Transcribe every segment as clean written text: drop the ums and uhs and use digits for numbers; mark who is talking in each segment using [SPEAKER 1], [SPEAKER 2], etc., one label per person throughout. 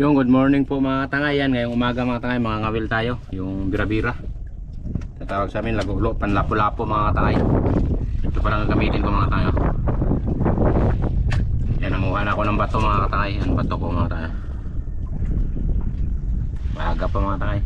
[SPEAKER 1] Yung good morning po mga tangay. Yan, ngayong umaga mga tangay, mga ngawil tayo. Yung bira-bira. Tatawag sa amin, lagulo, panlapo-lapo mga tangay. Ito palang gagamitin ko mga tangay. Yan, nanguha na ako ng bato mga tangay. Yan, bato ko mga tangay. Maaga pa mga tangay.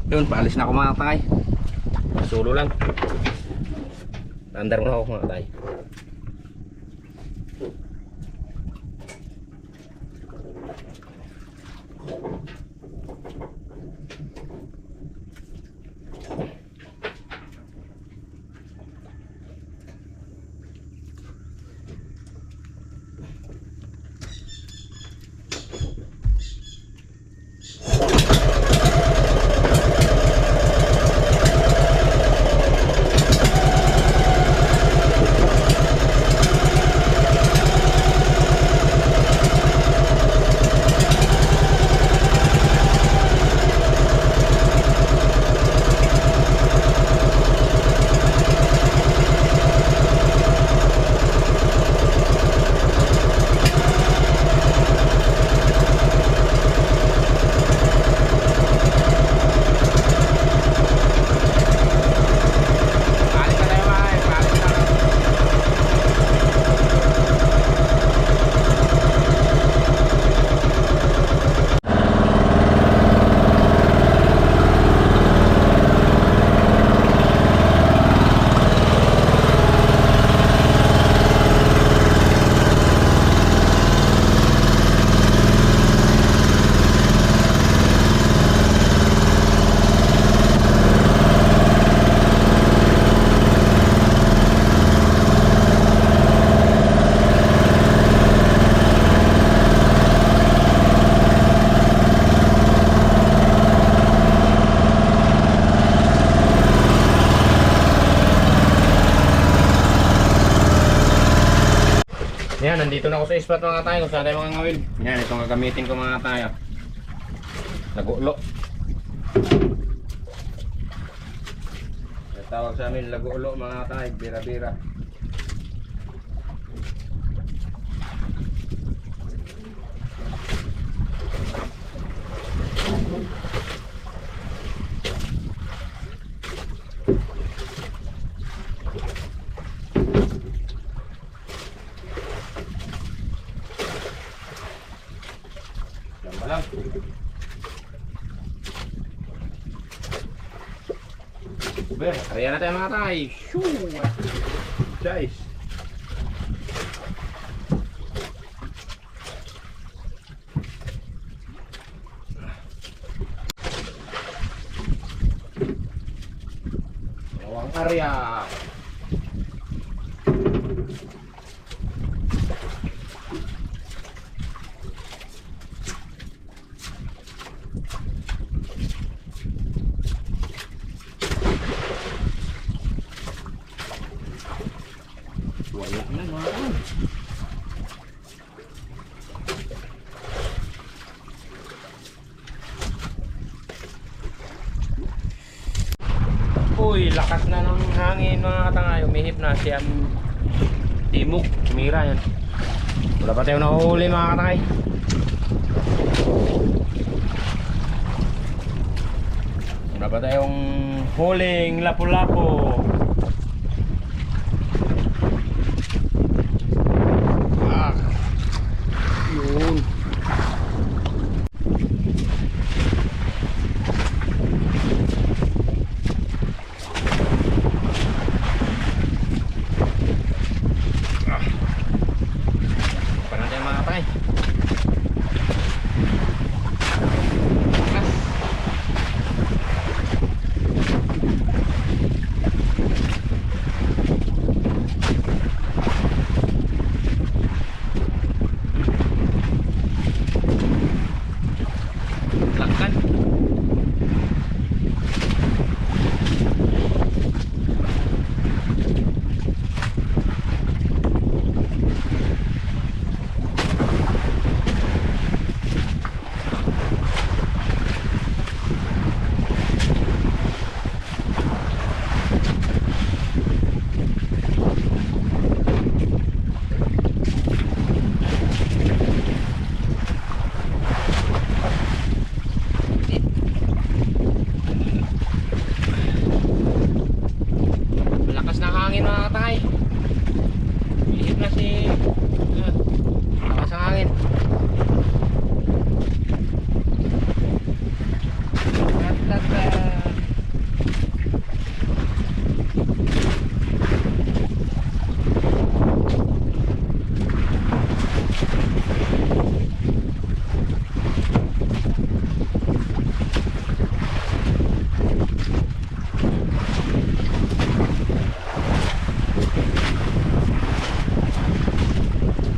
[SPEAKER 1] Yun, paalis na ako mga tangay. Sulo lang. Andar mo na ako mga tangay. Yan, nandito na ako sa spot mga tayo kung saan tayo mga ngawil. Yan, itong gagamitin ko mga tayo. Lagulo. Tawag sa amin lagulo mga tayo, bira-bira. Lang. Ber, kaya na tayo mga tay. Shoo! Guys. Awang area. Wala na mga kan. Uy, lakas na ng hangin mga katangay. Umihip na siyang timog. Mira yan. Wala pa tayo nahuhuli mga katangay. Wala pa tayong huling lapu-lapu. Yun. Parang tayo mga tay. Lakkan.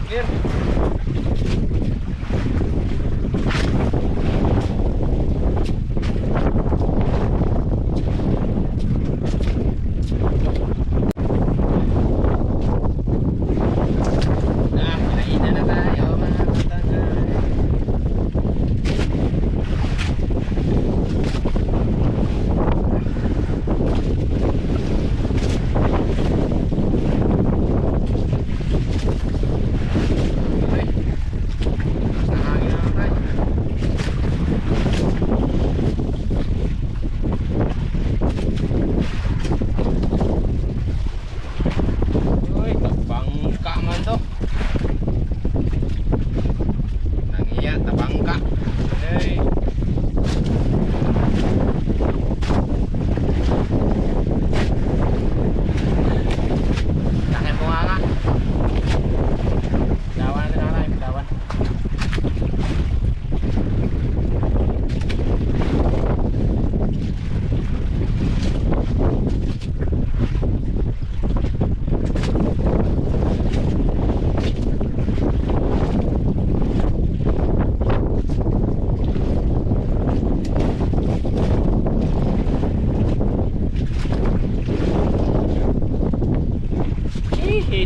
[SPEAKER 1] Clear. Kinainan na tayo mga katangay. Uy, tabangka man to. Nangiya, tabangka. Hey. Laki mo nga. Dawan na lang tayo, dawan.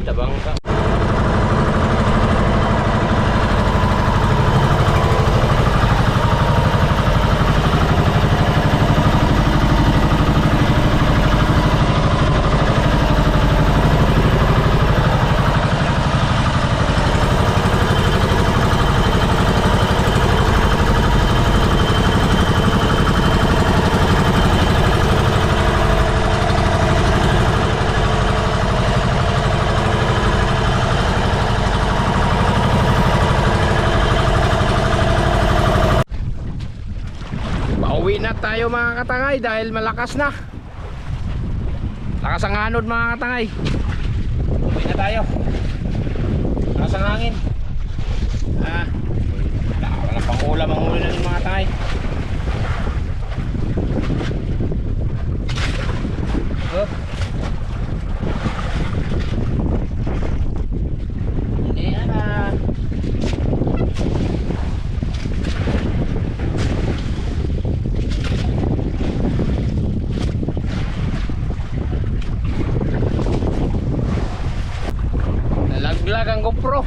[SPEAKER 1] Tabangka. Pauwi na tayo mga katangay dahil malakas na. Lakas ang anod mga katangay. Pauwi na tayo. Lakas ang hangin. Wala pang ulam ang huli na rin mga katangay. Oh. Yan na. Nalaglag ang GoPro.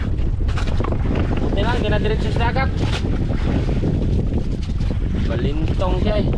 [SPEAKER 1] Buti lang, ginadiretso sa dagat. Balintong siya eh.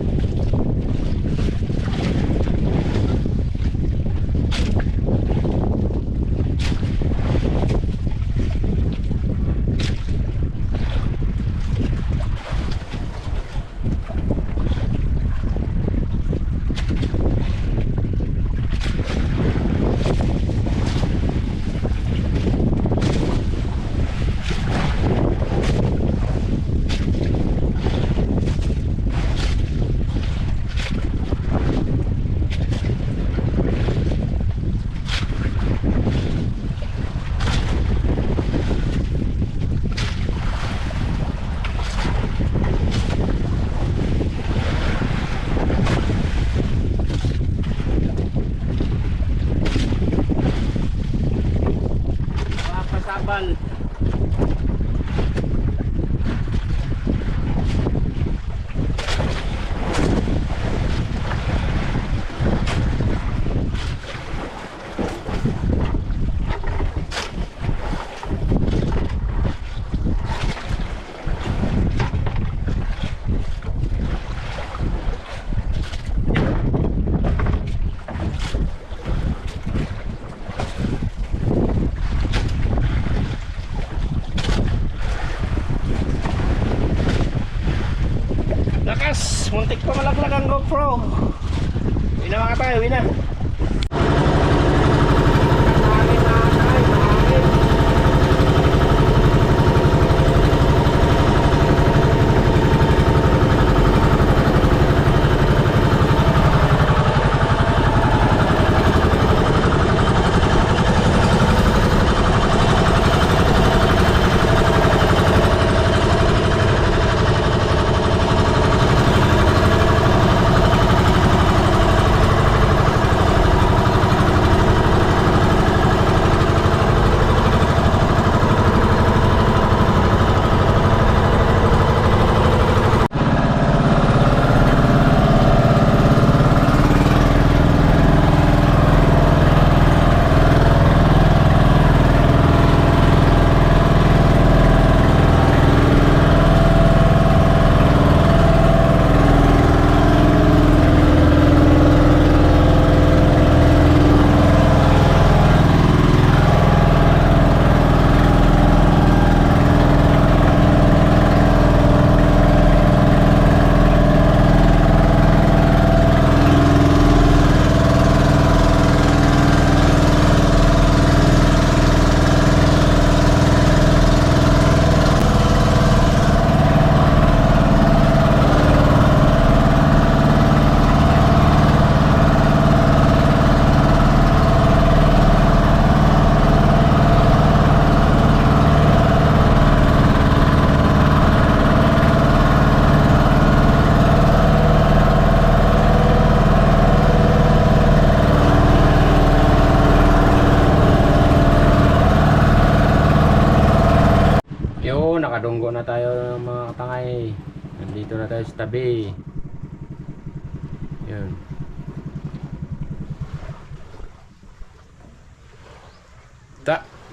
[SPEAKER 1] Sabal. Lakas, muntik pa malaglag ang GoPro. Uwi na mga tayo, uwi na. Yun, nakadunggo na tayo mga katangay. Nandito na tayo sa tabi. Yun.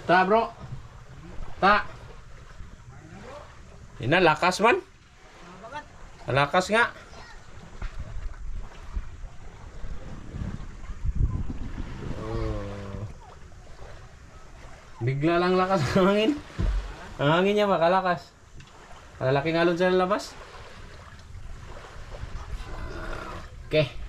[SPEAKER 1] Ta bro. Ina, lakas man. Lakas nga. Bigla lang lakas ng hangin. Ang hangin niya makalakas. Malalaking alon sa labas. Okay.